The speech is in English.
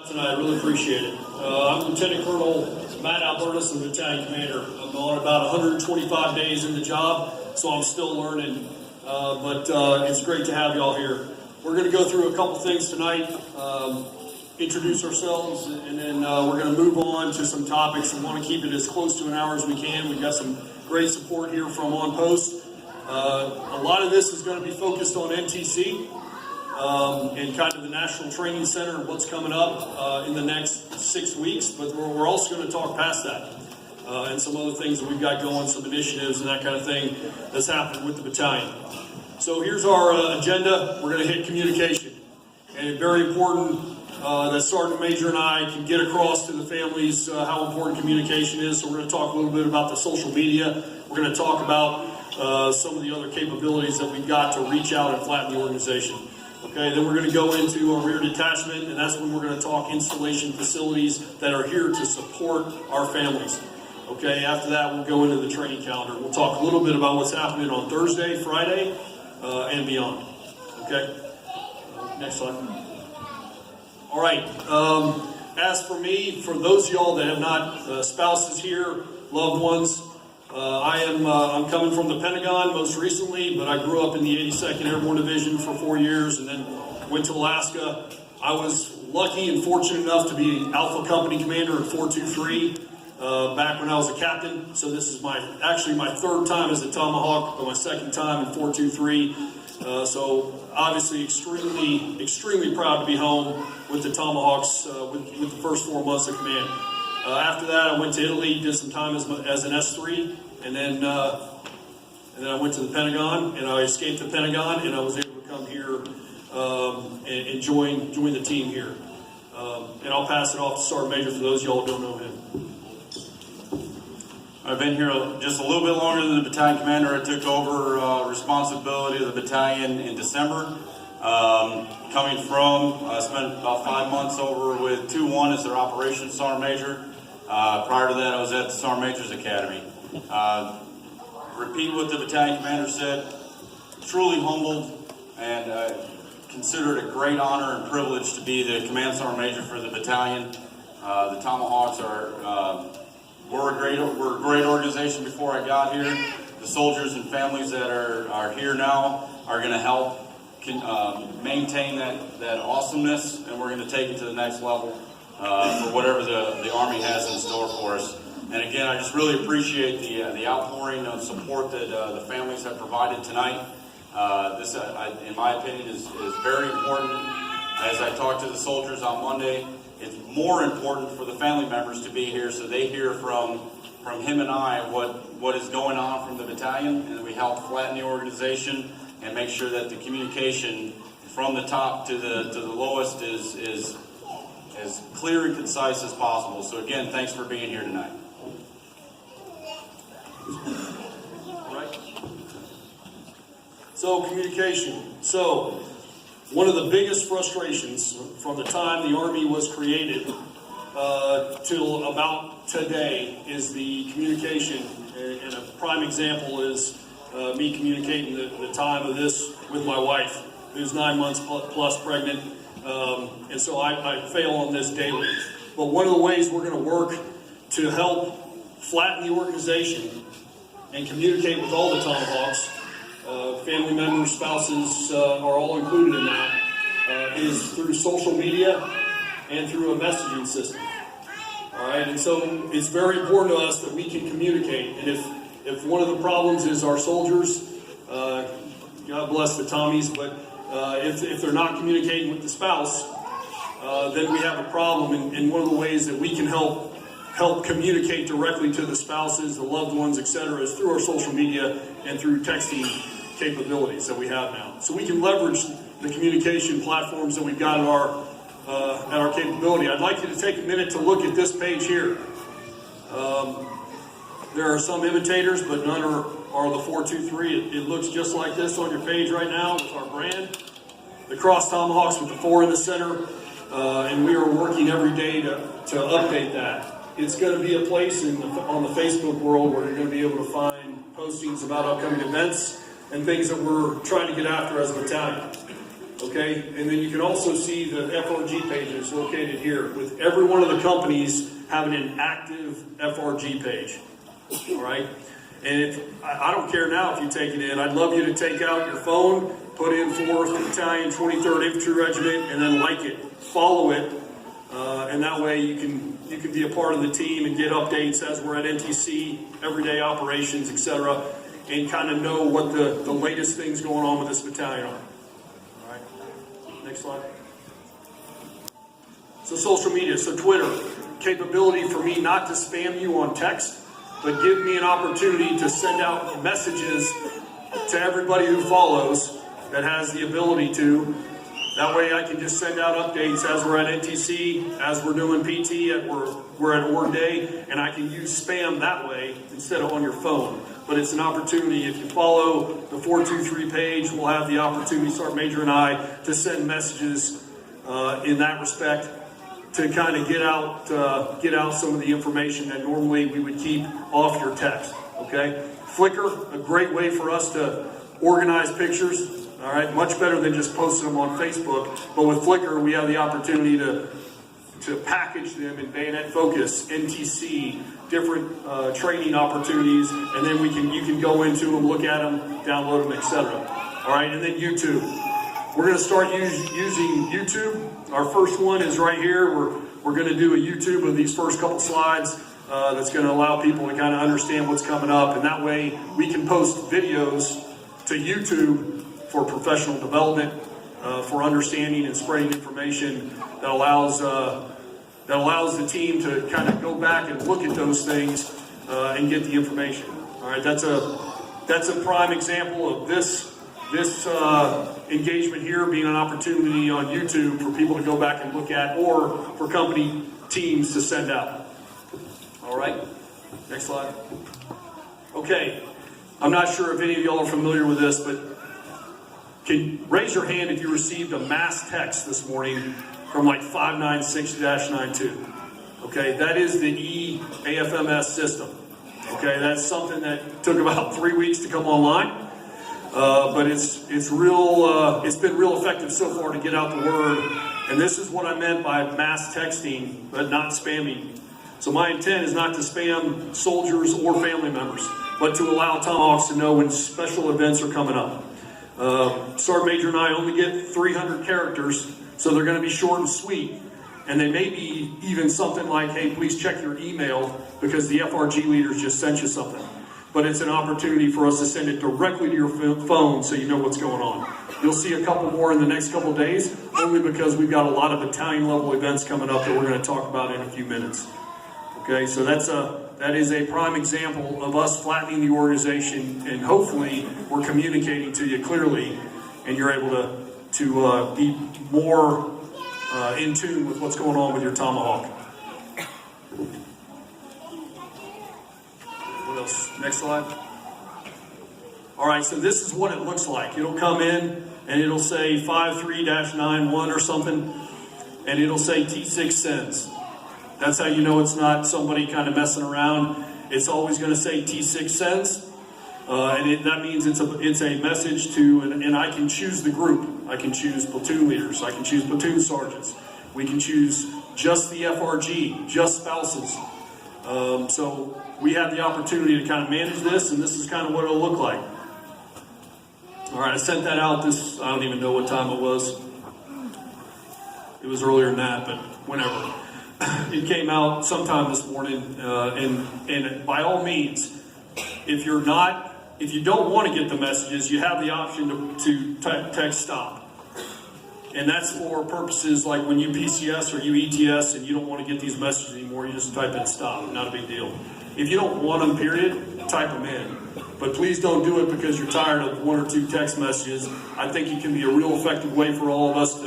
Tonight, I really appreciate it. I'm Lieutenant Colonel Matt Albertus, the Battalion Commander. I'm on about 125 days in the job, so I'm still learning, but it's great to have y'all here. We're going to go through a couple things tonight, introduce ourselves, and then we're going to move on to some topics. We want to keep it as close to an hour as we can. We've got some great support here from On Post. A lot of this is going to be focused on NTC. And kind of the National Training Center and what's coming up in the next 6 weeks, but we're also going to talk past that and some other things that we've got going, some initiatives and that kind of thing that's happening with the battalion. So here's our agenda. We're going to hit communication, and it's very important that Sergeant Major and I can get across to the families how important communication is. So we're going to talk a little bit about the social media. We're going to talk about some of the other capabilities that we've got to reach out and flatten the organization. Okay, then we're going to go into our rear detachment, and that's when we're going to talk installation facilities that are here to support our families. Okay, after that, we'll go into the training calendar. We'll talk a little bit about what's happening on Thursday, Friday, and beyond. Okay, next slide. All right, as for me, for those of y'all that have not spouses here, loved ones, I'm coming from the Pentagon most recently, but I grew up in the 82nd Airborne Division for 4 years and then went to Alaska. I was lucky and fortunate enough to be Alpha Company Commander at 423 back when I was a captain. So this is actually my third time as a Tomahawk, but my second time in 423. So obviously extremely proud to be home with the Tomahawks with the first 4 months of command. After that, I went to Italy, did some time as an S3, and then I went to the Pentagon, and I escaped the Pentagon, and I was able to come here and join the team here. And I'll pass it off to Sergeant Major for those of y'all who don't know him. I've been here just a little bit longer than the battalion commander. I took over responsibility of the battalion in December. Coming from, I spent about 5 months over with 2-1 as their operations sergeant major. Prior to that, I was at the Sergeant Major's Academy. Repeat what the battalion commander said, truly humbled and considered a great honor and privilege to be the command sergeant major for the battalion. The Tomahawks were a great organization before I got here. The soldiers and families that are here now are going to help maintain that awesomeness, and we're going to take it to the next level for whatever the Army has in store for us. And again, I just really appreciate the outpouring of support that the families have provided tonight. This, in my opinion, is very important. As I talked to the soldiers on Monday, it's more important for the family members to be here so they hear from him and I what is going on from the battalion, and we help flatten the organization and make sure that the communication from the top to the lowest is as clear and concise as possible. So again, thanks for being here tonight. All right. So communication. So one of the biggest frustrations from the time the Army was created till about today is the communication, and a prime example is me communicating the time of this with my wife, who's 9 months plus pregnant, and so I fail on this daily. But one of the ways we're going to work to help flatten the organization and communicate with all the Tomahawks, family members, spouses are all included in that, is through social media and through a messaging system. All right, and so it's very important to us that we can communicate, and if one of the problems is our soldiers, God bless the Tommies, but if they're not communicating with the spouse, then we have a problem. And one of the ways that we can help communicate directly to the spouses, the loved ones, etc., is through our social media and through texting capabilities that we have now. So we can leverage the communication platforms that we've got at our capability. I'd like you to take a minute to look at this page here. There are some imitators, but none are the 423. It looks just like this on your page right now with our brand. The Cross Tomahawks with the 4 in the center, and we are working every day to update that. It's going to be a place on the Facebook world where you're going to be able to find postings about upcoming events and things that we're trying to get after as a battalion. Okay, and then you can also see the FRG pages located here, with every one of the companies having an active FRG page. All right, and I don't care now if you take it in. I'd love you to take out your phone, put in 4th Battalion, 23rd Infantry Regiment, and then like it, follow it, and that way you can be a part of the team and get updates as we're at NTC, everyday operations, etc., and kind of know what the latest things going on with this battalion are. All right, next slide. So social media, so Twitter, capability for me not to spam you on text, but give me an opportunity to send out messages to everybody who follows that has the ability to. That way I can just send out updates as we're at NTC, as we're doing PT, we're at org day, and I can use spam that way instead of on your phone. But it's an opportunity. If you follow the 423 page, we'll have the opportunity, Sergeant Major and I, to send messages in that respect to kind of get out some of the information that normally we would keep off your text. Okay, Flickr, a great way for us to organize pictures. All right, much better than just posting them on Facebook. But with Flickr, we have the opportunity to package them in bayonet focus, NTC, different training opportunities, and then you can go into them, look at them, download them, etc. All right, and then YouTube. We're going to start using YouTube. Our first one is right here. We're going to do a YouTube of these first couple slides. That's going to allow people to kind of understand what's coming up, and that way we can post videos to YouTube for professional development, for understanding and spreading information that allows the team to kind of go back and look at those things and get the information. All right, that's a prime example of this engagement here being an opportunity on YouTube for people to go back and look at, or for company teams to send out. All right, next slide. Okay, I'm not sure if any of y'all are familiar with this, but raise your hand if you received a mass text this morning from like 596-92. Okay, that is the EAFMS system. Okay, that's something that took about 3 weeks to come online, but it's been real effective so far to get out the word. And this is what I meant by mass texting, but not spamming. So my intent is not to spam soldiers or family members, but to allow Tomahawks to know when special events are coming up. Sergeant Major and I only get 300 characters, so they're going to be short and sweet. And they may be even something like, hey, please check your email because the FRG leaders just sent you something. But it's an opportunity for us to send it directly to your phone so you know what's going on. You'll see a couple more in the next couple days, only because we've got a lot of battalion level events coming up that we're going to talk about in a few minutes. Okay, so that is a prime example of us flattening the organization, and hopefully we're communicating to you clearly, and you're able to be more in tune with what's going on with your Tomahawk. What else? Next slide. All right, so this is what it looks like. It'll come in and it'll say 53-91 or something, and it'll say T6 sends. That's how you know it's not somebody kind of messing around. It's always going to say T6 sends, and that means it's a message to, and I can choose the group. I can choose platoon leaders. I can choose platoon sergeants. We can choose just the FRG, just spouses. So we have the opportunity to kind of manage this, and this is kind of what it'll look like. All right, I sent that out I don't even know what time it was. It was earlier than that, but whenever. It came out sometime this morning, and by all means, if you don't want to get the messages, you have the option to text stop. And that's for purposes like when you PCS or you ETS and you don't want to get these messages anymore, you just type in stop, not a big deal. If you don't want them, period, type them in. But please don't do it because you're tired of 1 or 2 text messages. I think it can be a real effective way for all of us to